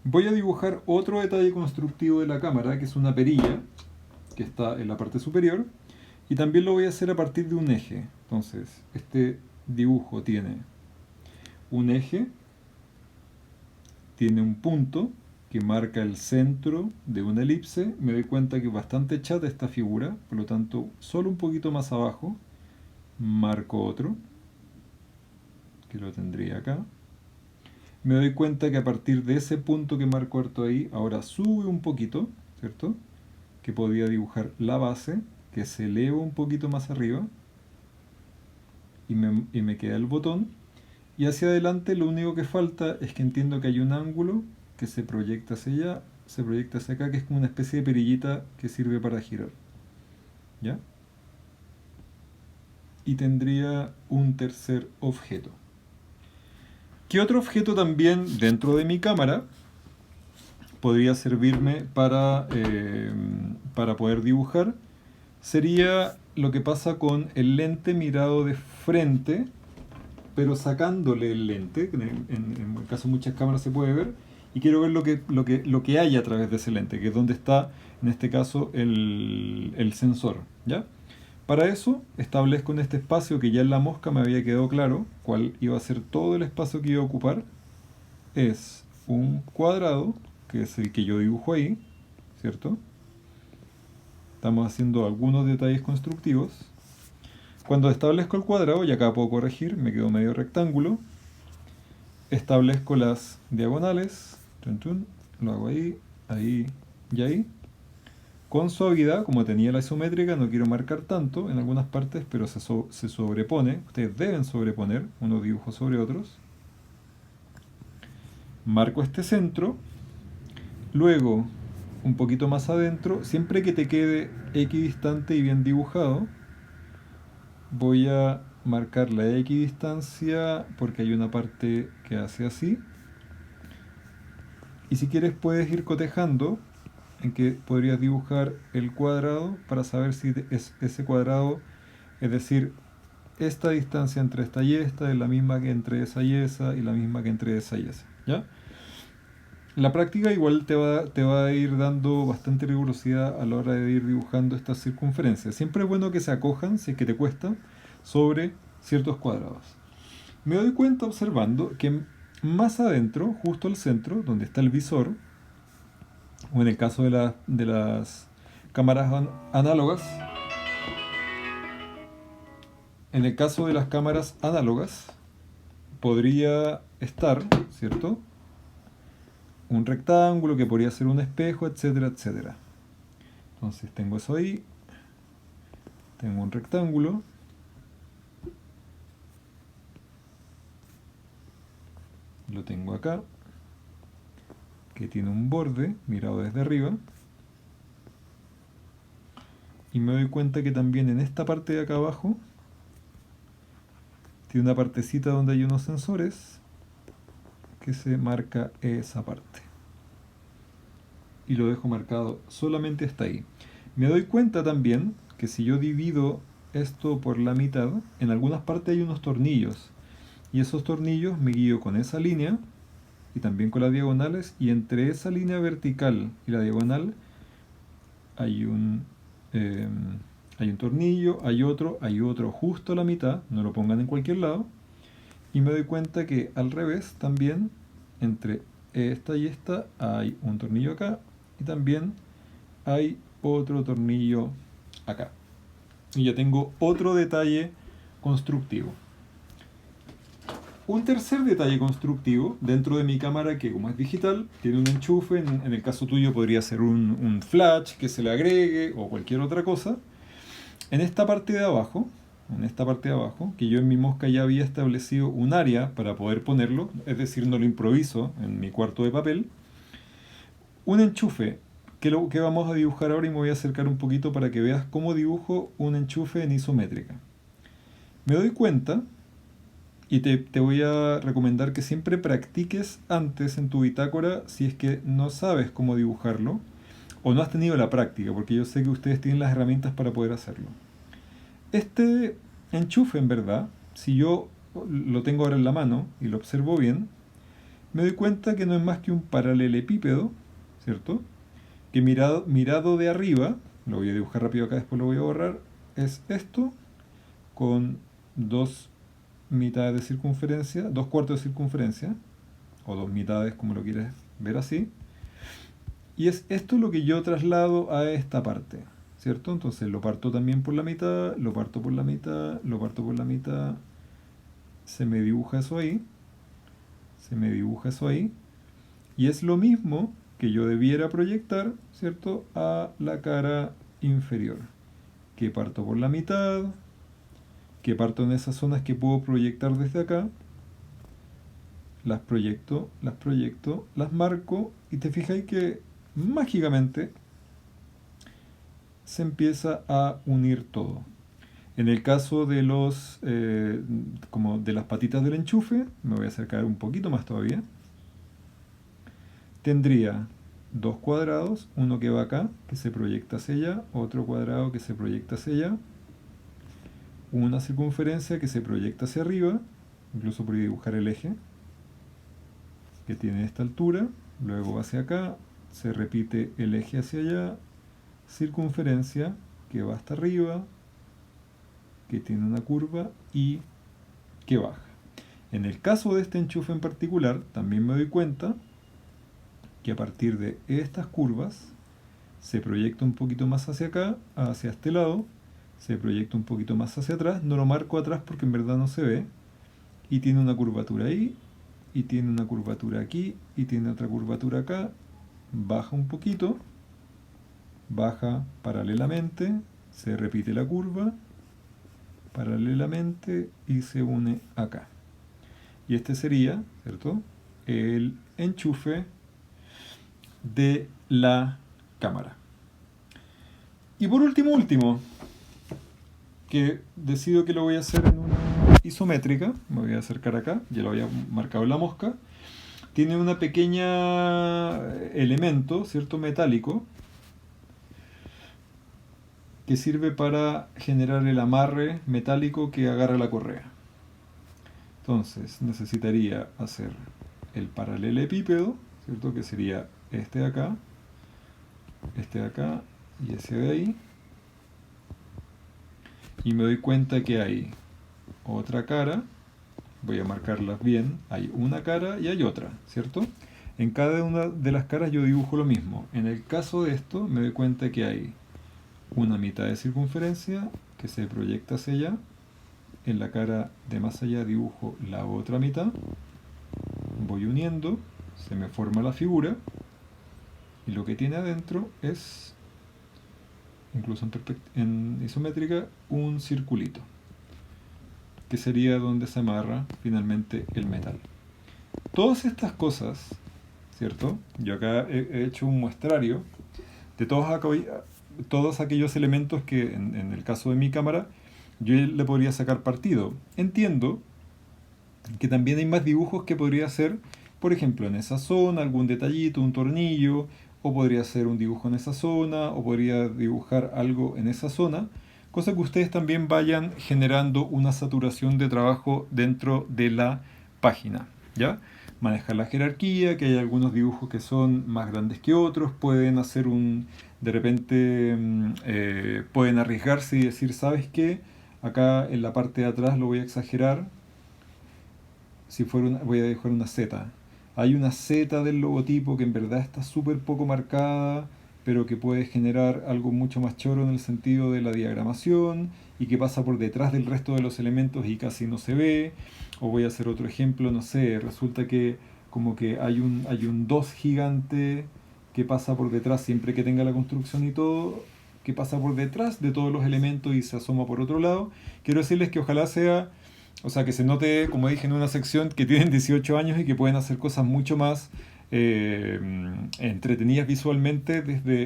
Voy a dibujar otro detalle constructivo de la cámara, que es una perilla, que está en la parte superior, y también lo voy a hacer a partir de un eje. Entonces, este dibujo tiene un eje, tiene un punto que marca el centro de una elipse. Me doy cuenta que es bastante chata esta figura, por lo tanto, solo un poquito más abajo marco otro, que lo tendría acá. Me doy cuenta que a partir de ese punto que marco harto ahí, ahora sube un poquito, ¿cierto? Que podía dibujar la base, que se eleva un poquito más arriba, y me queda el botón. Y hacia adelante lo único que falta es que entiendo que hay un ángulo que se proyecta hacia allá, se proyecta hacia acá, que es como una especie de perillita que sirve para girar. ¿Ya? Y tendría un tercer objeto. ¿Qué otro objeto también dentro de mi cámara podría servirme para poder dibujar? Sería lo que pasa con el lente mirado de frente, pero sacándole el lente, que en el caso de muchas cámaras se puede ver, y quiero ver lo que hay a través de ese lente, que es donde está, en este caso, el sensor. ¿Ya? Para eso establezco en este espacio que ya en la mosca me había quedado claro cuál iba a ser todo el espacio que iba a ocupar. Es un cuadrado, que es el que yo dibujo ahí, ¿cierto? Estamos haciendo algunos detalles constructivos. Cuando establezco el cuadrado, y acá puedo corregir, me quedó medio rectángulo, establezco las diagonales, tun, tun, lo hago ahí, ahí y ahí. Con suavidad, como tenía la isométrica, no quiero marcar tanto en algunas partes, pero se sobrepone. Ustedes deben sobreponer unos dibujos sobre otros. Marco este centro. Luego, un poquito más adentro, siempre que te quede equidistante y bien dibujado, voy a marcar la equidistancia porque hay una parte que hace así. Y si quieres puedes ir cotejando en que podrías dibujar el cuadrado para saber si es ese cuadrado, es decir, esta distancia entre esta y esta es la misma que entre esa y la misma que entre esa y esa. ¿Ya? La práctica igual te va a ir dando bastante rigurosidad a la hora de ir dibujando estas circunferencias. Siempre es bueno que se acojan, si es que te cuesta, sobre ciertos cuadrados. Me doy cuenta observando que más adentro, justo al centro, donde está el visor, o en el caso de las cámaras análogas, en el caso de las cámaras análogas, podría estar, ¿cierto? Un rectángulo que podría ser un espejo, etcétera, etcétera. Entonces tengo eso ahí, tengo un rectángulo, lo tengo acá, que tiene un borde mirado desde arriba, y me doy cuenta que también en esta parte de acá abajo tiene una partecita donde hay unos sensores que se marca esa parte. Y lo dejo marcado solamente hasta ahí. Me doy cuenta también que si yo divido esto por la mitad, en algunas partes hay unos tornillos. Y esos tornillos me guío con esa línea y también con las diagonales. Y entre esa línea vertical y la diagonal hay un, eh, hay un tornillo, hay otro justo a la mitad. No lo pongan en cualquier lado. Y me doy cuenta que al revés también, entre esta y esta, hay un tornillo acá. Y también hay otro tornillo acá. Y ya tengo otro detalle constructivo. Un tercer detalle constructivo dentro de mi cámara, que como es digital, tiene un enchufe. En el caso tuyo podría ser un flash que se le agregue o cualquier otra cosa. En esta parte de abajo, que yo en mi mosca ya había establecido un área para poder ponerlo, es decir, no lo improviso en mi cuarto de papel, un enchufe que lo que vamos a dibujar ahora, y me voy a acercar un poquito para que veas cómo dibujo un enchufe en isométrica. Me doy cuenta, y te voy a recomendar que siempre practiques antes en tu bitácora si es que no sabes cómo dibujarlo o no has tenido la práctica, porque yo sé que ustedes tienen las herramientas para poder hacerlo. Este enchufe, en verdad, si yo lo tengo ahora en la mano y lo observo bien, me doy cuenta que no es más que un paralelepípedo, ¿cierto? Que mirado de arriba, lo voy a dibujar rápido acá, después lo voy a borrar, es esto con dos mitades de circunferencia, dos cuartos de circunferencia, o dos mitades como lo quieres ver así. Y es esto lo que yo traslado a esta parte, ¿cierto? Entonces lo parto también por la mitad, lo parto por la mitad, lo parto por la mitad, se me dibuja eso ahí, se me dibuja eso ahí, y es lo mismo que yo debiera proyectar, ¿cierto?, a la cara inferior, que parto por la mitad, que parto en esas zonas que puedo proyectar desde acá, las proyecto, las marco, y te fijáis que mágicamente se empieza a unir todo. En el caso de los como de las patitas del enchufe, me voy a acercar un poquito más todavía. Tendría dos cuadrados, uno que va acá, que se proyecta hacia allá, otro cuadrado que se proyecta hacia allá, una circunferencia que se proyecta hacia arriba, incluso podría dibujar el eje, que tiene esta altura, luego hacia acá, se repite el eje hacia allá, circunferencia que va hasta arriba, que tiene una curva y que baja. En el caso de este enchufe en particular, también me doy cuenta que a partir de estas curvas se proyecta un poquito más hacia acá, hacia este lado, se proyecta un poquito más hacia atrás, no lo marco atrás porque en verdad no se ve, y tiene una curvatura ahí, y tiene una curvatura aquí, y tiene otra curvatura acá, baja un poquito, baja paralelamente, se repite la curva, paralelamente y se une acá. Y este sería, ¿cierto?, el enchufe de la cámara. Y por último, que decido que lo voy a hacer en una isométrica, me voy a acercar acá, ya lo había marcado en la mosca, tiene una pequeña elemento, ¿cierto?, metálico, que sirve para generar el amarre metálico que agarra la correa. Entonces necesitaría hacer el paralelepípedo, ¿cierto?, que sería este de acá y ese de ahí. Y me doy cuenta que hay otra cara, voy a marcarlas bien, hay una cara y hay otra, ¿cierto? En cada una de las caras yo dibujo lo mismo. En el caso de esto me doy cuenta que hay una mitad de circunferencia que se proyecta hacia allá, en la cara de más allá dibujo la otra mitad, voy uniendo, se me forma la figura, y lo que tiene adentro es, incluso en isométrica, un circulito, que sería donde se amarra finalmente el metal. Todas estas cosas, ¿cierto? Yo acá he hecho un muestrario de todos aquellos elementos que en el caso de mi cámara yo le podría sacar partido. Entiendo que también hay más dibujos que podría hacer, por ejemplo, en esa zona, algún detallito, un tornillo, o podría hacer un dibujo en esa zona, o podría dibujar algo en esa zona, cosa que ustedes también vayan generando una saturación de trabajo dentro de la página, ¿ya? Manejar la jerarquía, que hay algunos dibujos que son más grandes que otros, pueden hacer de repente pueden arriesgarse y decir, ¿sabes qué? Acá en la parte de atrás lo voy a exagerar, voy a dibujar una Z. Hay una Z del logotipo que en verdad está súper poco marcada, pero que puede generar algo mucho más choro en el sentido de la diagramación y que pasa por detrás del resto de los elementos y casi no se ve. O voy a hacer otro ejemplo, no sé, resulta que como que hay un 2 gigante que pasa por detrás siempre que tenga la construcción y todo, que pasa por detrás de todos los elementos y se asoma por otro lado. Quiero decirles que ojalá sea, o sea, que se note, como dije en una sección, que tienen 18 años y que pueden hacer cosas mucho más entretenidas visualmente desde